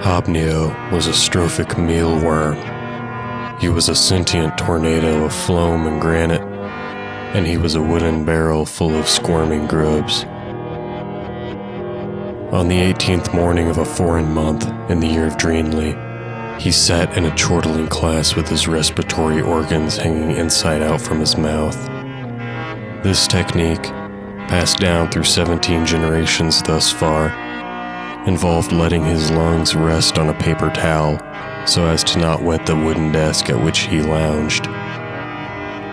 Hobnio was a strophic mealworm. He was a sentient tornado of phloem and granite, and he was a wooden barrel full of squirming grubs. On the 18th morning of a foreign month in the year of Dreenly, he sat in a chortling class with his respiratory organs hanging inside out from his mouth. This technique, passed down through 17 generations thus far, involved letting his lungs rest on a paper towel so as to not wet the wooden desk at which he lounged.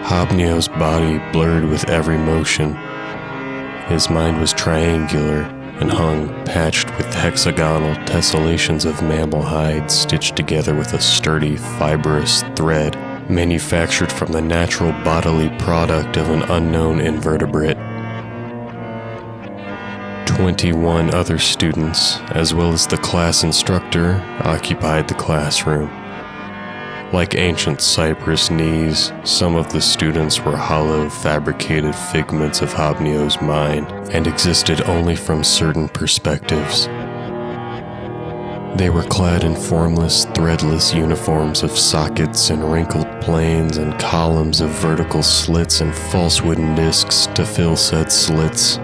Hobnio's body blurred with every motion. His mind was triangular and hung patched with hexagonal tessellations of mammal hide stitched together with a sturdy, fibrous thread manufactured from the natural bodily product of an unknown invertebrate. 21 other students, as well as the class instructor, occupied the classroom. Like ancient cypress knees, some of the students were hollow, fabricated figments of Hobnio's mind and existed only from certain perspectives. They were clad in formless, threadless uniforms of sockets and wrinkled planes and columns of vertical slits and false wooden discs to fill said slits.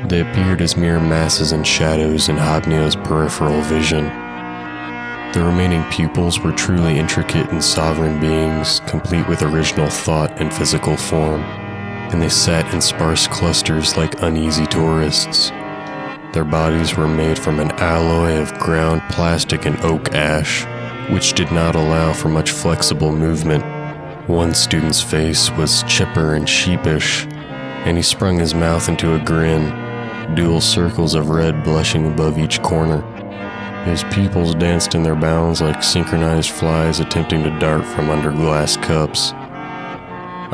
They appeared as mere masses and shadows in Hobnio's peripheral vision. The remaining pupils were truly intricate and sovereign beings, complete with original thought and physical form, and they sat in sparse clusters like uneasy tourists. Their bodies were made from an alloy of ground plastic and oak ash, which did not allow for much flexible movement. One student's face was chipper and sheepish, and he sprung his mouth into a grin, dual circles of red blushing above each corner. His pupils danced in their bounds like synchronized flies attempting to dart from under glass cups.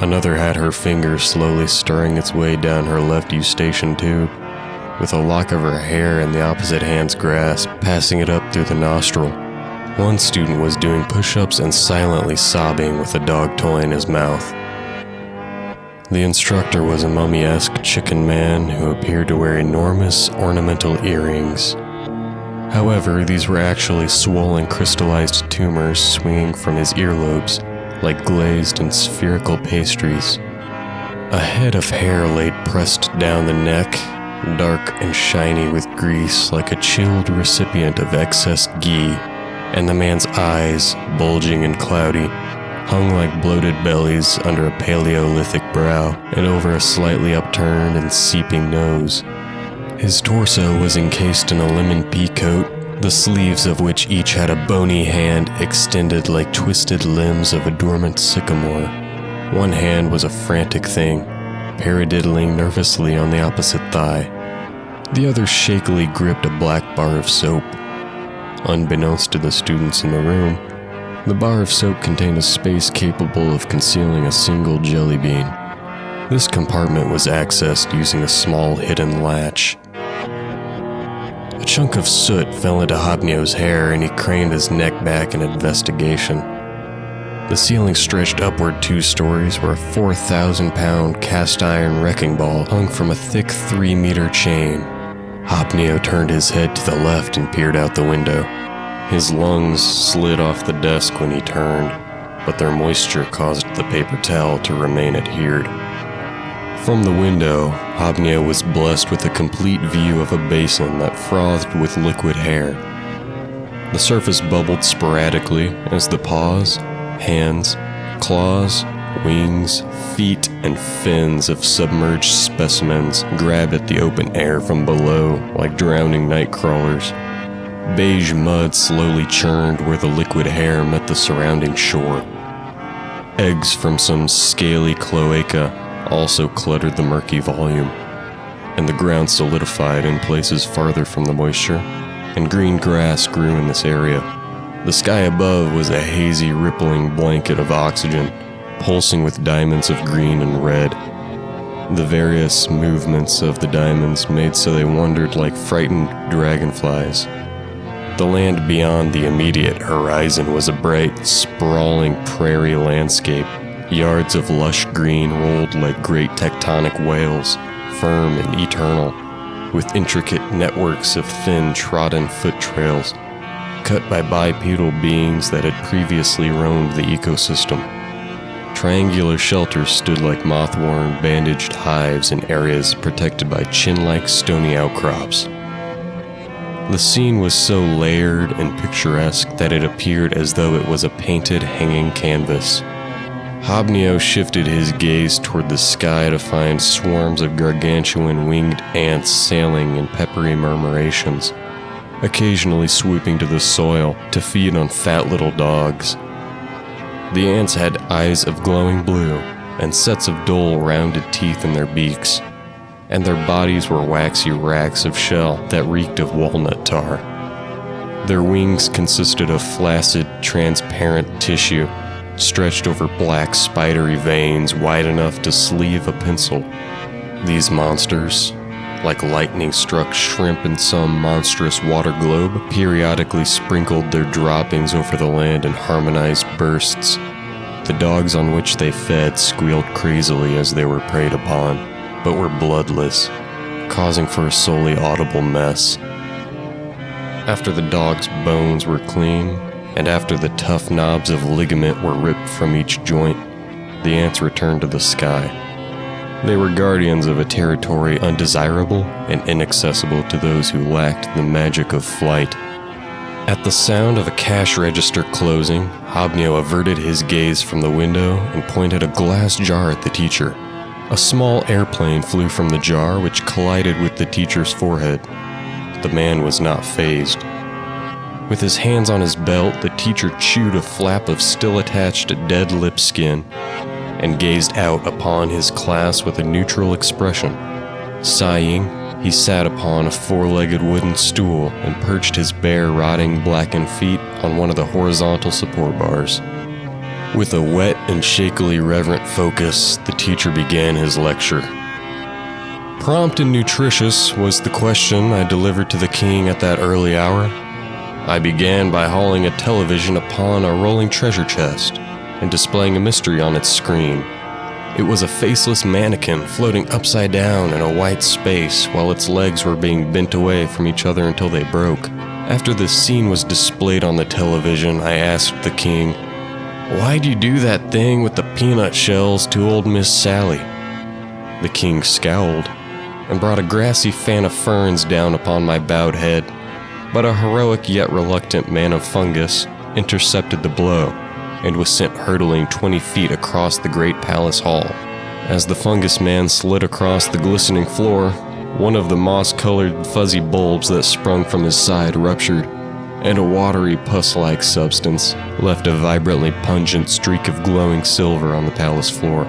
Another had her finger slowly stirring its way down her left eustachian tube, with a lock of her hair in the opposite hand's grasp, passing it up through the nostril. One student was doing push-ups and silently sobbing with a dog toy in his mouth. The instructor was a mummy-esque chicken man who appeared to wear enormous ornamental earrings. However, these were actually swollen crystallized tumors swinging from his earlobes, like glazed and spherical pastries. A head of hair laid pressed down the neck, dark and shiny with grease like a chilled recipient of excess ghee, and the man's eyes, bulging and cloudy, hung like bloated bellies under a Paleolithic brow and over a slightly upturned and seeping nose. His torso was encased in a lemon pea coat, the sleeves of which each had a bony hand extended like twisted limbs of a dormant sycamore. One hand was a frantic thing, paradiddling nervously on the opposite thigh. The other shakily gripped a black bar of soap. Unbeknownst to the students in the room, the bar of soap contained a space capable of concealing a single jelly bean. This compartment was accessed using a small hidden latch. A chunk of soot fell into Hobnio's hair and he craned his neck back in investigation. The ceiling stretched upward 2 stories where a 4,000-pound cast-iron wrecking ball hung from a thick 3-meter chain. Hobnio turned his head to the left and peered out the window. His lungs slid off the desk when he turned, but their moisture caused the paper towel to remain adhered. From the window, Hobnio was blessed with a complete view of a basin that frothed with liquid hair. The surface bubbled sporadically as the paws, hands, claws, wings, feet, and fins of submerged specimens grabbed at the open air from below like drowning night crawlers. Beige mud slowly churned where the liquid hair met the surrounding shore. Eggs from some scaly cloaca also cluttered the murky volume, and the ground solidified in places farther from the moisture, and green grass grew in this area. The sky above was a hazy, rippling blanket of oxygen, pulsing with diamonds of green and red. The various movements of the diamonds made so they wandered like frightened dragonflies. The land beyond the immediate horizon was a bright, sprawling prairie landscape. Yards of lush green rolled like great tectonic whales, firm and eternal, with intricate networks of thin, trodden foot trails. cut by bipedal beings that had previously roamed the ecosystem. Triangular shelters stood like moth-worn, bandaged hives in areas protected by chin-like stony outcrops. The scene was so layered and picturesque that it appeared as though it was a painted hanging canvas. Hobnio shifted his gaze toward the sky to find swarms of gargantuan winged ants sailing in peppery murmurations, occasionally swooping to the soil to feed on fat little dogs. The ants had eyes of glowing blue and sets of dull, rounded teeth in their beaks, and their bodies were waxy racks of shell that reeked of walnut tar. Their wings consisted of flaccid, transparent tissue stretched over black, spidery veins wide enough to sleeve a pencil. These monsters, like lightning-struck shrimp in some monstrous water globe, periodically sprinkled their droppings over the land in harmonized bursts. The dogs on which they fed squealed crazily as they were preyed upon, but were bloodless, causing for a solely audible mess. After the dogs' bones were clean, and after the tough knobs of ligament were ripped from each joint, the ants returned to the sky. They were guardians of a territory undesirable and inaccessible to those who lacked the magic of flight. At the sound of a cash register closing, Hobnio averted his gaze from the window and pointed a glass jar at the teacher. A small airplane flew from the jar, which collided with the teacher's forehead. The man was not fazed. With his hands on his belt, the teacher chewed a flap of still-attached dead lip skin and gazed out upon his class with a neutral expression. Sighing, he sat upon a four-legged wooden stool and perched his bare, rotting, blackened feet on one of the horizontal support bars. With a wet and shakily reverent focus, the teacher began his lecture. Prompt and nutritious was the question I delivered to the king at that early hour. I began by hauling a television upon a rolling treasure chest and displaying a mystery on its screen. It was a faceless mannequin floating upside down in a white space while its legs were being bent away from each other until they broke. After this scene was displayed on the television, I asked the king, "Why'd you do that thing with the peanut shells to old Miss Sally?" The king scowled and brought a grassy fan of ferns down upon my bowed head, but a heroic yet reluctant man of fungus intercepted the blow and was sent hurtling 20 feet across the great palace hall. As the fungus man slid across the glistening floor, one of the moss-colored fuzzy bulbs that sprung from his side ruptured, and a watery pus-like substance left a vibrantly pungent streak of glowing silver on the palace floor.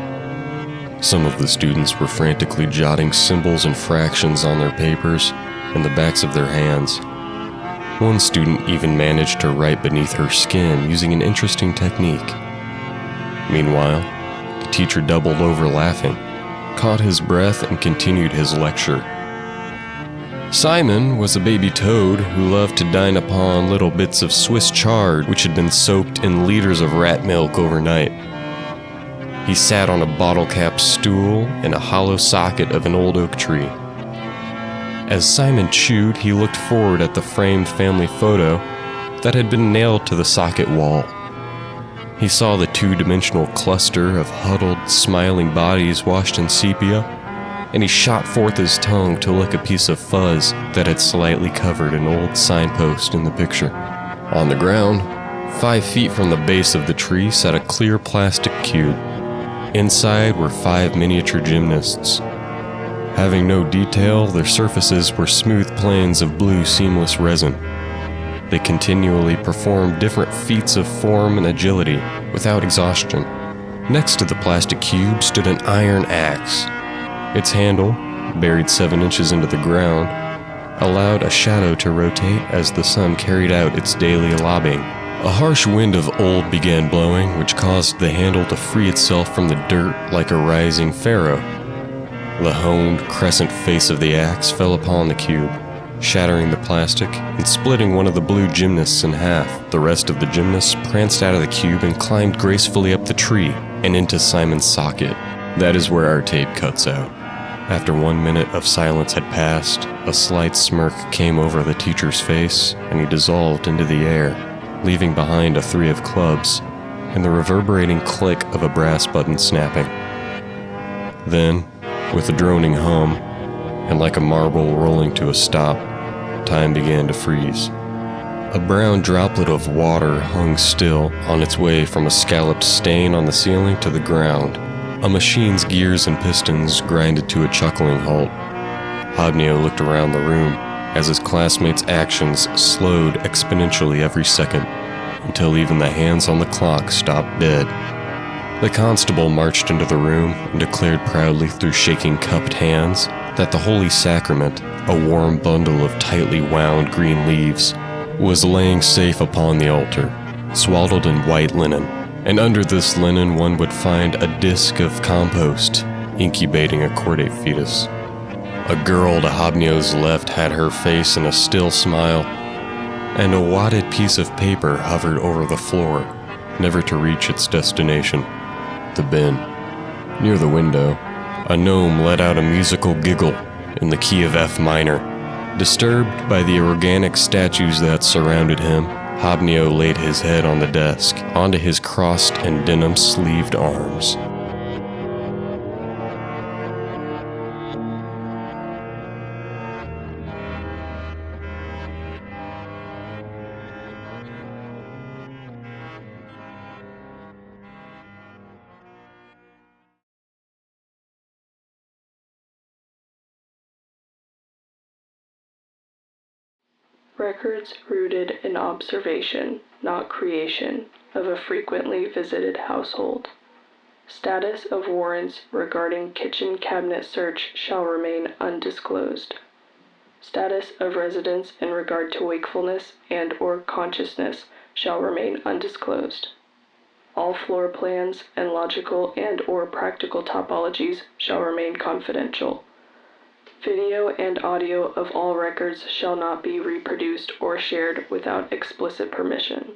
Some of the students were frantically jotting symbols and fractions on their papers and the backs of their hands. One student even managed to write beneath her skin using an interesting technique. Meanwhile, the teacher doubled over laughing, caught his breath, and continued his lecture. Simon was a baby toad who loved to dine upon little bits of Swiss chard which had been soaked in liters of rat milk overnight. He sat on a bottle-capped stool in a hollow socket of an old oak tree. As Simon chewed, he looked forward at the framed family photo that had been nailed to the socket wall. He saw the two-dimensional cluster of huddled, smiling bodies washed in sepia, and he shot forth his tongue to lick a piece of fuzz that had slightly covered an old signpost in the picture. On the ground, 5 feet from the base of the tree, sat a clear plastic cube. Inside were 5 miniature gymnasts. Having no detail, their surfaces were smooth planes of blue seamless resin. They continually performed different feats of form and agility without exhaustion. Next to the plastic cube stood an iron axe. Its handle, buried 7 inches into the ground, allowed a shadow to rotate as the sun carried out its daily lobbing. A harsh wind of old began blowing, which caused the handle to free itself from the dirt like a rising pharaoh. The honed, crescent face of the axe fell upon the cube, shattering the plastic and splitting one of the blue gymnasts in half. The rest of the gymnasts pranced out of the cube and climbed gracefully up the tree and into Simon's socket. That is where our tape cuts out. After 1 minute of silence had passed, a slight smirk came over the teacher's face, and he dissolved into the air, leaving behind a 3 of clubs and the reverberating click of a brass button snapping. Then, with a droning hum, and like a marble rolling to a stop, time began to freeze. A brown droplet of water hung still on its way from a scalloped stain on the ceiling to the ground. A machine's gears and pistons grinded to a chuckling halt. Hobnio looked around the room as his classmates' actions slowed exponentially every second, until even the hands on the clock stopped dead. The constable marched into the room and declared proudly through shaking cupped hands that the Holy Sacrament, a warm bundle of tightly wound green leaves, was laying safe upon the altar, swaddled in white linen, and under this linen one would find a disk of compost incubating a chordate fetus. A girl to Hobnio's left had her face in a still smile, and a wadded piece of paper hovered over the floor, never to reach its destination, the bin. Near the window, a gnome let out a musical giggle in the key of F minor. Disturbed by the organic statues that surrounded him, Hobnio laid his head on the desk, onto his crossed and denim-sleeved arms. Records rooted in observation, not creation, of a frequently visited household. Status of warrants regarding kitchen cabinet search shall remain undisclosed. Status of residents in regard to wakefulness and/or consciousness shall remain undisclosed. All floor plans and logical and/or practical topologies shall remain confidential. Video and audio of all records shall not be reproduced or shared without explicit permission.